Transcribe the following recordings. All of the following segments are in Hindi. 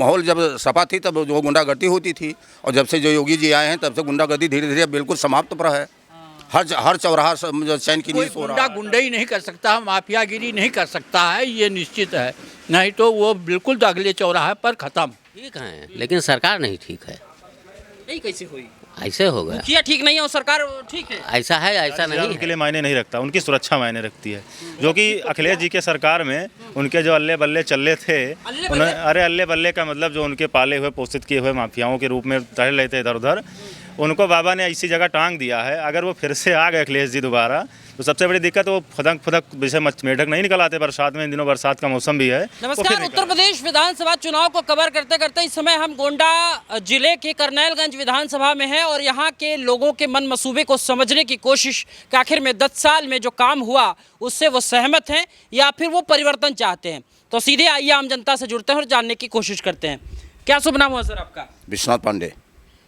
माहौल जब सपा थी तब जो गुंडागर्दी होती थी, और जब से जो योगी जी आए हैं तब से गुंडागर्दी धीरे धीरे बिल्कुल समाप्त पर है। हर चौराहा जो चैन की नींद सो रहा है। गुंडाई नहीं कर सकता, माफियागिरी नहीं कर सकता है, ये निश्चित है। नहीं तो वो बिल्कुल तो अगले चौराहे पर खत्म। ठीक है, लेकिन सरकार नहीं ठीक है। नहीं कैसे हुई? ऐसे होगा, मुखिया ठीक नहीं है और सरकार ठीक है। ऐसा है, ऐसा नहीं उनके है। लिए मायने नहीं रखता, उनकी सुरक्षा मायने रखती है। जो कि अखिलेश जी के सरकार में उनके जो अल्ले बल्ले चल्ले थे, अरे अल्ले बल्ले का मतलब जो उनके पाले हुए पोषित किए हुए माफियाओं के रूप में टहल रहे थे इधर उधर, उनको बाबा ने ऐसी जगह टांग दिया है। अगर वो फिर से आ गए अखिलेश जी दोबारा, तो सबसे बड़ी दिक्कत वो फदक फदक विषय मेढक नहीं निकल आते बरसात में। इन दिनों बरसात का मौसम भी है। नमस्कार, उत्तर प्रदेश विधानसभा चुनाव को कवर करते करते इस समय हम गोंडा जिले के करनैलगंज विधानसभा में हैं और यहाँ के लोगों के मन मसूबे को समझने की कोशिश कि आखिर में 10 साल में जो काम हुआ उससे वो सहमत हैं या फिर वो परिवर्तन चाहते हैं। तो सीधे आइए आम जनता से जुड़ते हैं और जानने की कोशिश करते हैं। क्या शुभ नाम हुआ सर आपका? विश्वनाथ पांडे।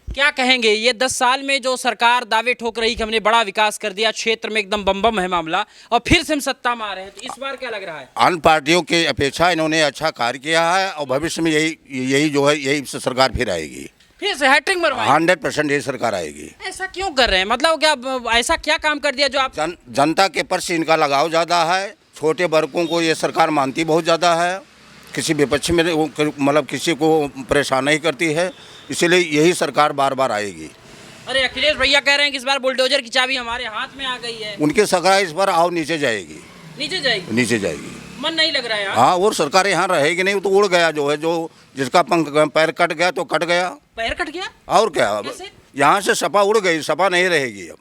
क्या कहेंगे, ये 10 साल में जो सरकार दावे ठोक रही कि हमने बड़ा विकास कर दिया, क्षेत्र में एकदम बम है मामला, और फिर से हम सत्ता में आ रहे हैं, तो इस बार क्या लग रहा है? अन्य पार्टियों की अपेक्षा इन्होंने अच्छा कार्य किया है और भविष्य में यही जो है यही सरकार फिर आएगी। फिर से हैट्रिक मरवाएंगे? 100% ये सरकार आएगी। ऐसा क्यों कर रहे हैं? मतलब क्या ऐसा क्या काम कर दिया जो आप जनता के प्रति इनका लगाव ज़्यादा है। छोटे वर्गों को ये सरकार मानती बहुत ज़्यादा है, किसी विपक्ष में मतलब किसी को परेशान नहीं करती है, इसीलिए यही सरकार बार बार आएगी। अरे अखिलेश भैया कह रहे हैं कि इस बार बुलडोजर की चाबी हमारे हाथ में आ गई है। उनकी सरकार इस बार आओ नीचे जाएगी। नीचे जाएगी? नीचे जाएगी। मन नहीं लग रहा है यहाँ? हाँ, और सरकार यहाँ रहेगी नहीं, तो उड़ गया जो है, जो जिसका पैर कट गया तो कट गया। पैर कट गया? और क्या, यहाँ से सपा उड़ गई, सपा नहीं रहेगी अब।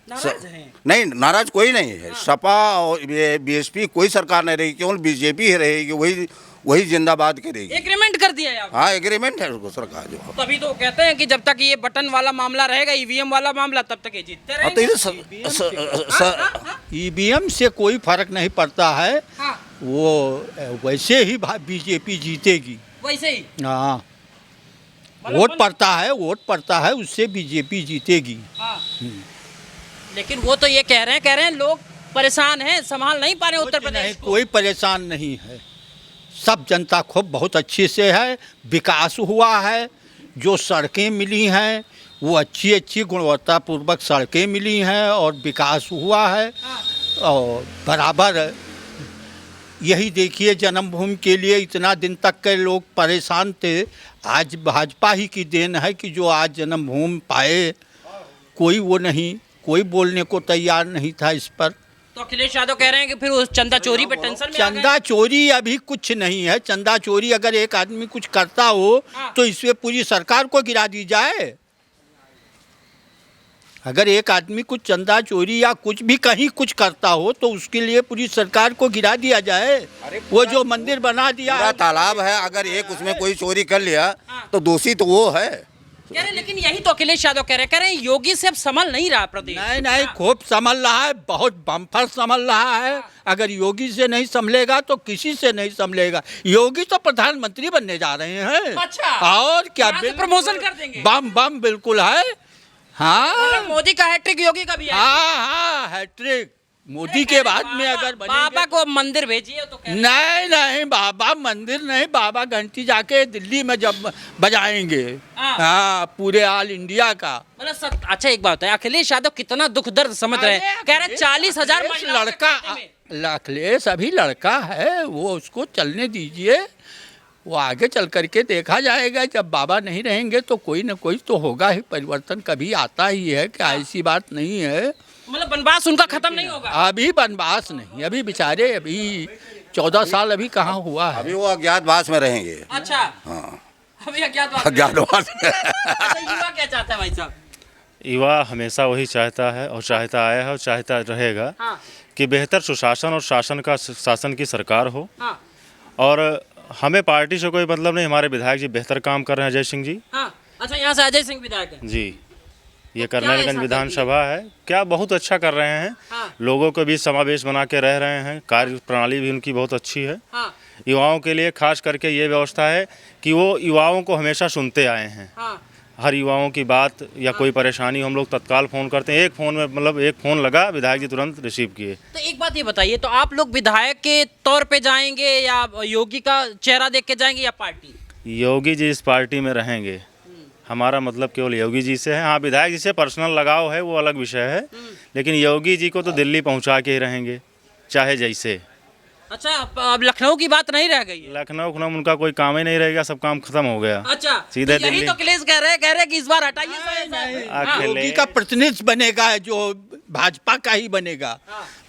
नाराज हैं? नहीं, नाराज कोई नहीं है। सपा और बीएसपी कोई सरकार नहीं रहेगी, केवल बीजेपी ही रहेगी, वही जिंदाबाद करेगी। एग्रीमेंट कर दिया है आपने? हाँ, एग्रीमेंट है उसको सरकार जो। तभी तो कहते हैं कि जब तक ये बटन वाला मामला रहेगा, ईवीएम वाला मामला, तब तक ये जीतते रहेंगे। ईवीएम से कोई फर्क नहीं पड़ता है। हाँ। वो वैसे ही बीजेपी जीतेगी। वैसे ही? हाँ, वोट पड़ता है, उससे बीजेपी जीतेगी। हाँ। लेकिन वो तो ये कह रहे हैं लोग परेशान हैं, संभाल नहीं पा रहे उत्तर प्रदेश को। कोई परेशान नहीं है, सब जनता खूब बहुत अच्छे से है। विकास हुआ है, जो सड़कें मिली हैं वो अच्छी गुणवत्तापूर्वक सड़कें मिली हैं और विकास हुआ है। और बराबर यही देखिए, जन्मभूमि के लिए इतना दिन तक के लोग परेशान थे, आज भाजपा ही की देन है कि जो आज जन्मभूमि पाए। कोई बोलने को तैयार नहीं था इस पर। तो अखिलेश यादव कह रहे हैं कि फिर उस चंदा चोरी पे टेंशन में चंदा चोरी अभी कुछ नहीं है। चंदा चोरी अगर एक आदमी कुछ करता हो तो इसमें पूरी सरकार को गिरा दी जाए। अगर एक आदमी कुछ चंदा चोरी या कुछ भी कहीं कुछ करता हो तो उसके लिए पूरी सरकार को गिरा दिया जाए। वो जो मंदिर बना दिया पूरा तालाब है, अगर एक उसमें कोई चोरी कर लिया तो दोषी तो वो है। कह रहे, लेकिन यही तो अखिलेश यादव कह रहे हैं योगी से अब संभल नहीं रहा प्रदेश। नहीं, खूब संभल रहा है, बहुत बम्पर संभल रहा है। अगर योगी से नहीं संभलेगा तो किसी से नहीं संभलेगा। योगी तो प्रधानमंत्री बनने जा रहे हैं। अच्छा, और क्या, प्रमोशन कर देंगे? बम बिल्कुल है। हाँ, मोदी का हैट्रिक योगी का भी है। हाँ, हैट्रिक मोदी के बाद में अगर बाबा को मंदिर भेजिए तो नहीं, बाबा मंदिर नहीं, बाबा घंटी जाके दिल्ली में जब बजाएंगे। हाँ, पूरे ऑल इंडिया का। मतलब अच्छा, एक बात है, अखिलेश यादव कितना दुख दर्द समझ रहे हैं। कह रहे 40,000 लड़का, अखिलेश अभी लड़का है, वो उसको चलने दीजिए, वो आगे चल करके देखा जाएगा। जब बाबा नहीं रहेंगे तो कोई ना कोई तो होगा ही, परिवर्तन कभी आता ही है, क्या ऐसी बात नहीं है। मतलब बनवास उनका खत्म नहीं होगा? अभी बनवास नहीं, अभी बेचारे अभी 14 साल अभी कहाँ हुआ है। अभी वो अज्ञातवास में रहेंगे। अच्छा, हाँ, अभी अज्ञातवास। अच्छा, युवा क्या चाहता है भाई साहब? युवा हमेशा वही चाहता है और चाहता आया है और चाहता रहेगा। हाँ। कि बेहतर सुशासन और शासन की सरकार हो। हाँ। और हमें पार्टी से कोई मतलब नहीं, हमारे विधायक जी बेहतर काम कर रहे हैं, अजय सिंह जी। हाँ। अच्छा, यहाँ से अजय सिंह विधायक है जी। ये करनैलगंज विधानसभा है, क्या बहुत अच्छा कर रहे हैं। हाँ। लोगों के बीच समावेश बना के रह रहे हैं, कार्य प्रणाली भी उनकी बहुत अच्छी है। हाँ। युवाओं के लिए खास करके ये व्यवस्था है कि वो युवाओं को हमेशा सुनते आए हैं। हाँ। हर युवाओं की बात या कोई परेशानी हम लोग तत्काल फ़ोन करते हैं। एक फ़ोन लगा, विधायक जी तुरंत रिसीव किए। तो एक बात ये बताइए, तो आप लोग विधायक के तौर पे जाएंगे या योगी का चेहरा देख के जाएंगे या पार्टी? योगी जी इस पार्टी में रहेंगे, हमारा मतलब केवल योगी जी से है। हाँ, विधायक जी से पर्सनल लगाव है, वो अलग विषय है, लेकिन योगी जी को तो दिल्ली पहुंचा के ही रहेंगे, चाहे जैसे। अच्छा, अब लखनऊ की बात नहीं रह गई है। लखनऊ उनका कोई काम ही नहीं रहेगा, सब काम खत्म हो गया। अच्छा, सीधे तो यही दिल्ली। तो अखिलेश कह रहे हैं कि इस बार हटाइए। योगी का प्रतिनिधि बनेगा जो भाजपा का ही बनेगा।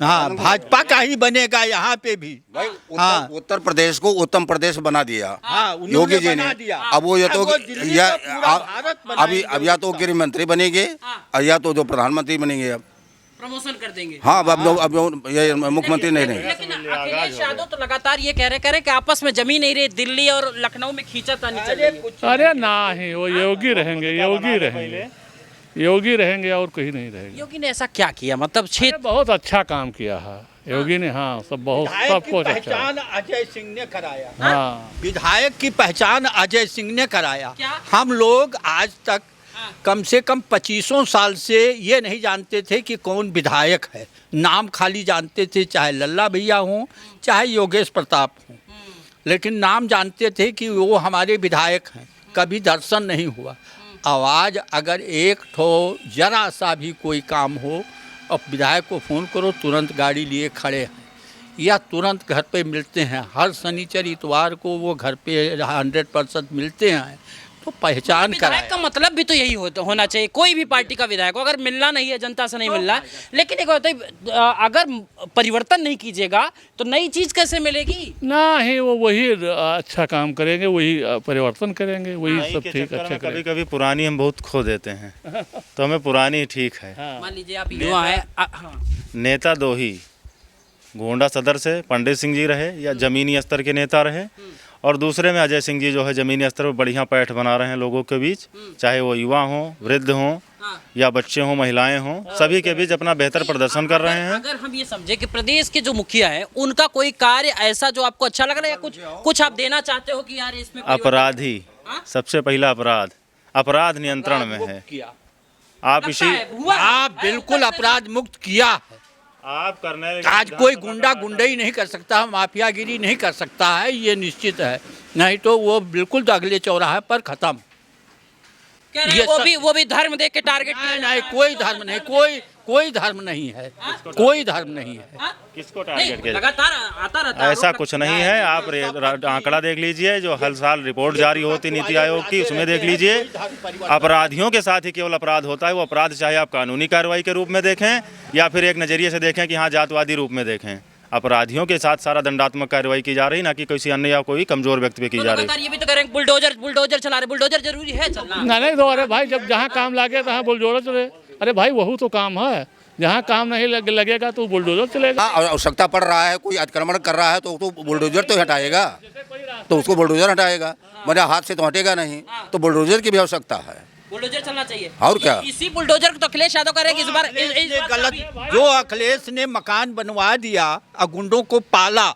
हाँ, भाजपा का ही बनेगा यहाँ पे भी। भाई हाँ। उत्तर प्रदेश को उत्तम प्रदेश बना दिया हाँ, उन्होंने योगी जी बना ने। दिया। अब वो या तो अब वो दिल्ली या को पूरा भारत अभी बनाएंगे अब या तो गृह मंत्री बनेंगे और या तो जो प्रधानमंत्री बनेंगे। अब प्रमोशन कर देंगे। हाँ, अब ये मुख्यमंत्री नहीं रहेंगे। लेकिन अखिलेश यादव तो लगातार ये कह रहे कि आपस में जमी नहीं रही, दिल्ली और लखनऊ में खींचातानी चल रही है। अरे ना ही, वो योगी रहेंगे, योगी रहेंगे और कहीं नहीं रहेंगे। योगी ने ऐसा क्या किया, मतलब अरे क्षेत्र बहुत अच्छा काम किया है योगी ने। हाँ, सब बहुत विधायक सब की कुछ अच्छा। पहचान अजय सिंह ने कराया। हाँ, विधायक की पहचान अजय सिंह ने कराया। क्या? हम लोग आज तक कम से कम 25 साल से ये नहीं जानते थे कि कौन विधायक है। नाम खाली जानते थे, चाहे लल्ला भैया हों चाहे योगेश प्रताप हों, लेकिन नाम जानते थे कि वो हमारे विधायक हैं। कभी दर्शन नहीं हुआ। आवाज़ अगर एक ठो जरा सा भी कोई काम हो और विधायक को फ़ोन करो, तुरंत गाड़ी लिए खड़े हैं या तुरंत घर पे मिलते हैं। हर शनिचर इतवार को वो घर पे 100% मिलते हैं। तो पहचान विधायक कराया। का मतलब भी तो यही होना चाहिए, कोई भी पार्टी का विधायक हो, अगर मिलना नहीं है, जनता से नहीं मिल रहा है। लेकिन एक होता है, अगर परिवर्तन नहीं कीजिएगा तो नई चीज कैसे मिलेगी? ना ही वो वही अच्छा काम करेंगे, वही परिवर्तन करेंगे, वही सब के ठीक चक्कर अच्छा में करेंगे। कभी कभी पुरानी हम बहुत खो देते हैं, तो हमें पुरानी ठीक है। मान लीजिए आप युवा है। हाँ। नेता दो ही, गोंडा सदर से पंडित सिंह जी रहे या जमीनी स्तर के नेता रहे, और दूसरे में अजय सिंह जी जो है जमीनी स्तर पर बढ़िया पैठ बना रहे हैं लोगों के बीच, चाहे वो युवा हों, वृद्ध हों या बच्चे हों, महिलाएं हों, सभी के बीच अपना बेहतर प्रदर्शन कर रहे हैं। अगर हम ये समझे कि प्रदेश के जो मुखिया है उनका कोई कार्य ऐसा जो आपको अच्छा लग रहा है, या कुछ आप देना चाहते हो कि यार इसमें अपराधी, सबसे पहला अपराध नियंत्रण में है। आप इसी आप बिल्कुल अपराध मुक्त किया है। आप करने आज कोई गुंडा गुंडई नहीं कर सकता, माफियागिरी नहीं कर सकता है, ये निश्चित है। नहीं तो वो बिल्कुल तो अगले चौराहे पर खत्म। कह रहे हैं, ये वो भी धर्म देख के टारगेट नहीं, कोई धर्म नहीं, कोई धर्म नहीं है, कोई धर्म नहीं है। किसको टारगेट किया? लगातार आता रहता है ऐसा आरोप कुछ नहीं है। आप आंकड़ा देख लीजिए, जो हर साल रिपोर्ट जारी होती नीति आयोग की, उसमें देख लीजिए। अपराधियों के साथ ही केवल अपराध होता है। वो अपराध चाहे आप कानूनी कार्रवाई के रूप में देखें या फिर एक नज़रिए से देखें कि हाँ जातवादी रूप में देखें, अपराधियों के साथ सारा दंडात्मक कार्रवाई की जा रही, ना कि किसी अन्य या कोई कमजोर व्यक्ति पे की जा रही। लगातार ये भी तो कह रहे हैं बुलडोजर चला रहे, बुलडोजर जरूरी है चलना। नहीं तो अरे भाई, जब जहाँ काम लगे तहाँ बुलडोजर चले। अरे भाई, वही तो काम है, जहाँ काम नहीं लगेगा तो बुलडोजर चलेगा। हाँ, आवश्यकता पड़ रहा है, कोई अतिक्रमण कर रहा है तो बुलडोजर तो हटाएगा, तो उसको बुलडोजर हटाएगा, मेरे हाथ से तो हटेगा नहीं, तो बुलडोजर की भी आवश्यकता है। बुलडोजर चलना चाहिए। और क्या? इसी बुलडोजर को तो अखिलेश यादव कह रहे हैं कि इस बार गलत। जो अखिलेश ने मकान बनवा दिया और गुंडों को पाला,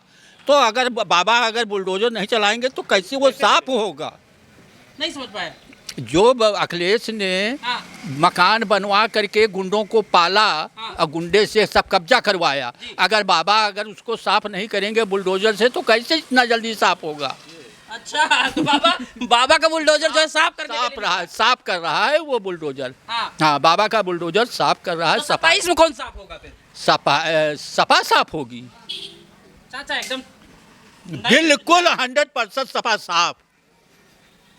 तो अगर बाबा अगर बुलडोजर नहीं चलाएंगे तो कैसे वो साफ होगा? नहीं समझ पाए। जो अखिलेश ने मकान बनवा करके गुंडों को पाला और गुंडे से सब कब्जा करवाया, अगर बाबा अगर उसको साफ नहीं करेंगे बुलडोजर से तो कैसे इतना जल्दी साफ होगा? अच्छा, तो बाबा का बुलडोजर जो है साफ कर रहा है वो बुलडोजर। हाँ। हाँ, बाबा का बुलडोजर साफ कर रहा है। तो सफाई में कौन साफ होगा फिर? सपा साफ होगी, चाचा एकदम बिल्कुल 100% सपा साफ।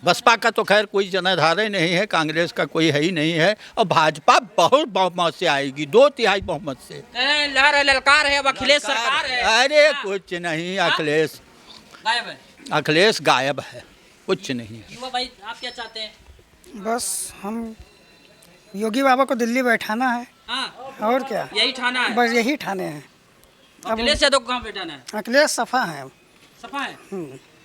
बसपा का तो खैर कोई जनाधार नहीं है, कांग्रेस का कोई है ही नहीं है, और भाजपा बहुत बहुमत से आएगी, 2/3 बहुमत से। लहर है, ललकार है, अब अखिलेश सरकार है। अरे कुछ नहीं, अखिलेश गायब है। अखिलेश गायब है, कुछ नहीं है। युवा भाई, आप क्या चाहते हैं? बस हम योगी बाबा को दिल्ली बैठाना है, हाँ, और क्या, यही ठाना है। बस यही ठाने हैं। अखिलेश यादव को कहाँ बैठाना है? अखिलेश सफा है। सपा है।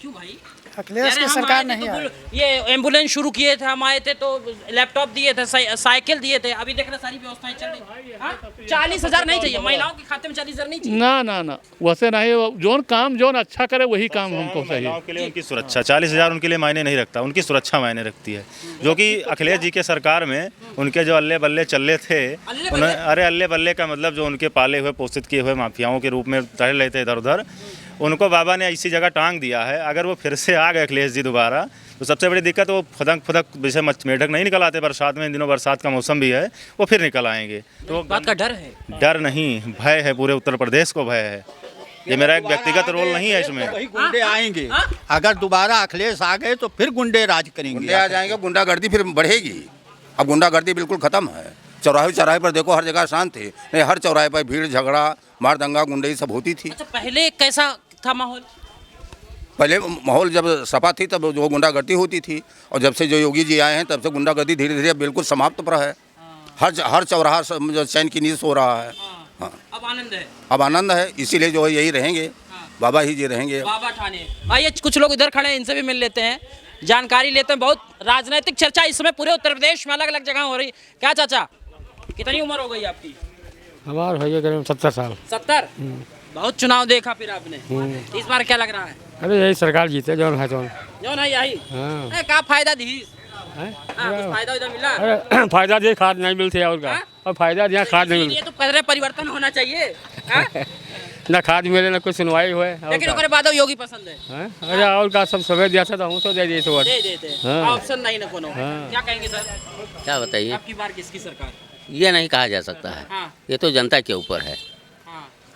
क्यों भाई? अखिलेश अरे की हम सरकार आए थे नहीं तो आई। ये एम्बुलेंस शुरू किए थे, हम आए थे तो लैपटॉप दिए थे, साइकिल दिए थे, अभी देख रहे सारी व्यवस्थाएं चल रही। हाँ? 40,000 नहीं चाहिए महिलाओं के खाते में, 40,000 नहीं चाहिए। ना वैसे नहीं, जोन काम जोन अच्छा करे वही काम हमको चाहिए। महिलाओं के लिए उनकी सुरक्षा, 40,000 उनके लिए मायने नहीं रखता, उनकी सुरक्षा मायने रखती है। जो कि अखिलेश जी के सरकार में उनके जो अल्ले बल्ले चल रहे थे, अरे अल्ले बल्ले का मतलब जो उनके पाले हुए पोषित किए हुए माफियाओं के रूप में टहल रहे थे इधर उधर, उनको बाबा ने ऐसी जगह टांग दिया है। अगर वो फिर से आ गए अखिलेश जी दोबारा, तो सबसे बड़ी दिक्कत वो फदक फदक जैसे मेढक नहीं निकल आते बरसात में, इन दिनों बरसात का मौसम भी है, वो फिर निकल आएंगे। तो बात का डर है। डर नहीं, भय है, पूरे उत्तर प्रदेश को भय है। ये मेरा एक व्यक्तिगत रोल नहीं है इसमें। वही गुंडे आएंगे, अगर दोबारा अखिलेश आ गए तो फिर गुंडे राज करेंगे। गुंडे आ जाएंगे, गुंडागर्दी फिर बढ़ेगी। अब गुंडागर्दी बिल्कुल ख़त्म है। चौराहे चौराहे पर देखो, हर जगह शांत थे, नहीं हर चौराहे पर भीड़, झगड़ा, मार दंगा, गुंडई सब होती थी। अच्छा, पहले कैसा था माहौल? पहले माहौल जब सपा थी तब जो गुंडागर्दी होती थी, और जब से जो योगी जी आए हैं तब से गुंडागर्दी धीरे धीरे बिल्कुल समाप्त पर है। हर चौराहा जो चैन की नींद सो रहा है। हाँ, अब आनंद है। अब आनंद है, इसीलिए जो है यही रहेंगे, बाबा ही जी रहेंगे। बाबा ठाणे। आइए कुछ लोग इधर खड़े हैं, इनसे भी मिल लेते हैं, जानकारी लेते हैं। बहुत राजनीतिक चर्चा इस समय पूरे उत्तर प्रदेश में अलग अलग जगह हो रही। क्या चाचा, कितनी उम्र हो गई आपकी? हमारा भैया करीब 70 साल। 70। बहुत चुनाव देखा फिर आपने, इस बार क्या लग रहा है? अरे यही सरकार जीते जो है तो। जो नहीं आई क्या फायदा दी? कुछ फायदा इधर मिला? अरे फायदा दिए, खाद नहीं मिलती और का, और फायदा दिया खाद नहीं ये तो कह रहे परिवर्तन होना चाहिए। ना खाद मिले ना कुछ सुनवाई हुए। लेकिन ओकरे बाद योगी पसंद है। अरे और का सब सवेर दिया था तो हम तो दे दिए तो दे देते हैं, ऑप्शन नहीं ना कोनो। क्या कहेंगे सर? क्या बताइए, आपकी बार किसकी सरकार? ये नहीं कहा जा सकता है, ये तो जनता के ऊपर है।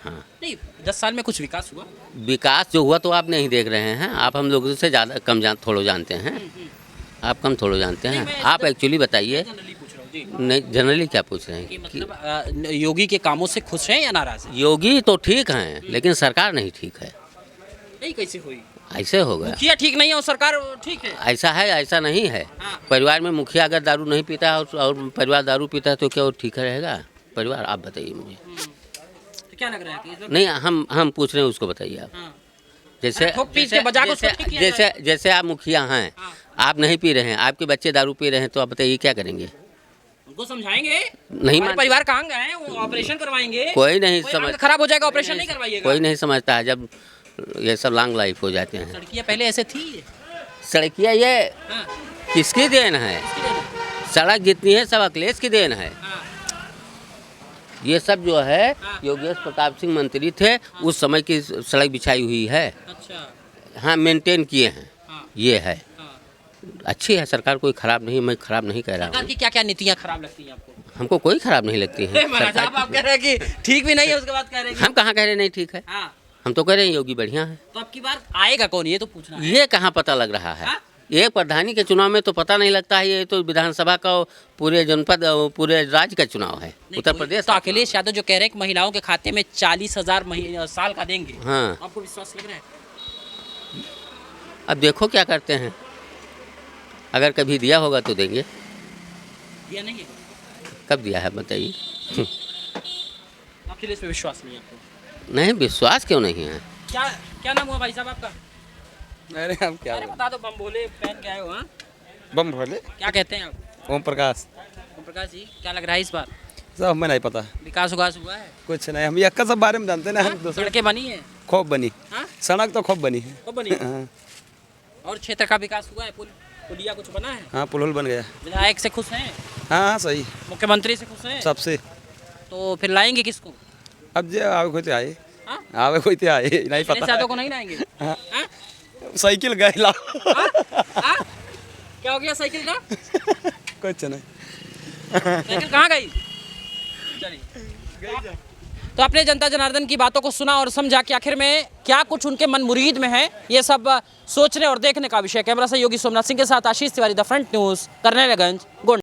हाँ, नहीं 10 साल में कुछ विकास हुआ? विकास जो हुआ तो आप नहीं देख रहे हैं, आप हम लोगों से ज़्यादा कम थोड़ा जानते हैं, आप कम थोड़ा जानते हैं। आप एक्चुअली बताइए, नहीं जनरली क्या पूछ रहे हैं कि मतलब योगी के कामों से खुश हैं या नाराज हैं? योगी तो ठीक हैं लेकिन सरकार नहीं ठीक है। नहीं कैसे हुई? ऐसे हो गया, मुखिया ठीक नहीं है और सरकार ठीक है। ऐसा है, ऐसा नहीं है। परिवार में मुखिया अगर दारू नहीं पीता है और परिवार दारू पीता है तो क्या वो ठीक रहेगा परिवार? आप बताइए मुझे। तो क्या लग रहा है कि नहीं, हम पूछ रहे हैं, उसको बताइए आप। जैसे आप मुखिया हैं, आप नहीं पी रहे हैं, आपके बच्चे दारू पी रहे हैं, तो आप बताइए क्या करेंगे? उनको समझाएंगे नहीं, परिवार कहाँ गए हैं, वो ऑपरेशन करवाएंगे। कोई नहीं समझ, खराब हो जाएगा, ऑपरेशन नहीं करवाइएगा। कोई नहीं समझता है जब ये सब लॉन्ग लाइफ हो जाते हैं। सड़कियाँ पहले ऐसे थी? सड़कियाँ ये किसकी देन है? सड़क जितनी है सब अखिलेश की देन है। ये सब जो है योगेश प्रताप सिंह मंत्री थे उस समय की सड़क बिछाई हुई है। अच्छा, हाँ, मेंटेन किए हैं। ये है, अच्छी है सरकार, कोई खराब नहीं, मैं खराब नहीं कह रहा हूँ। सरकार की क्या क्या नीतियाँ खराब लगती हैं आपको? हमको कोई खराब नहीं लगती है। आप कह रहे हैं कि ठीक भी नहीं है, उसके बाद कह रहे हैं हम कहाँ कह रहे नहीं ठीक है, हम तो कह रहे हैं योगी बढ़िया है। तो आपकी बार आएगा कौन, ये तो पूछना है। ये कहाँ पता लग रहा है? एक प्रधानी के चुनाव में तो पता नहीं लगता है, ये तो विधानसभा का पूरे जनपद पूरे राज्य का चुनाव है उत्तर प्रदेश। तो अखिलेश यादव जो कह रहे हैं कि महिलाओं के खाते में 40,000 साल का देंगे, हाँ, आपको विश्वास लग रहा है? अब देखो क्या करते हैं, अगर कभी दिया होगा तो देंगे। दिया नहीं है? कब दिया है बताइए? अखिलेश पे विश्वास नहीं है आपको? नहीं, विश्वास क्यों नहीं है? क्या क्या नाम हुआ भाई साहब आपका? अरे हम क्या अरे बता दो, बम भोले पहन के आए हो। हाँ, बम भोले क्या कहते हैं आप? ओम प्रकाश। ओम प्रकाश जी, क्या लग रहा है इस बार सब हमें नहीं पता, विकास विकास हुआ है? कुछ नहीं, हम यक्का सब बारे में जानते ना। हम दूसरे सड़कें बनी है? खूब बनी, हाँ? सड़क तो खूब बनी है। खूब बनी है? हाँ, और क्षेत्र का विकास हुआ है? पुलिया कुछ बना है? हाँ, पुल बन गया। विधायक से खुश हैं? हाँ सही, मुख्यमंत्री से खुश हैं? सबसे। तो फिर लाएंगे किसको? अब जो आवे कोई तो आए, हाँ? आवे कोई तो आए, नहीं अखिलेश पता। यादव को नहीं लाएंगे? हाँ। हाँ? साइकिल गए ला। हाँ? क्या हो गया साइकिल का? कुछ नहीं, साइकिल कहाँ गई? चलिए, तो आपने जनता जनार्दन की बातों को सुना और समझा कि आखिर में क्या कुछ उनके मन मुरीद में है। ये सब सोचने और देखने का विषय। कैमरा से योगी सोमनाथ सिंह के साथ Ashish Tiwari, the front news, Karnelganj, Gonda.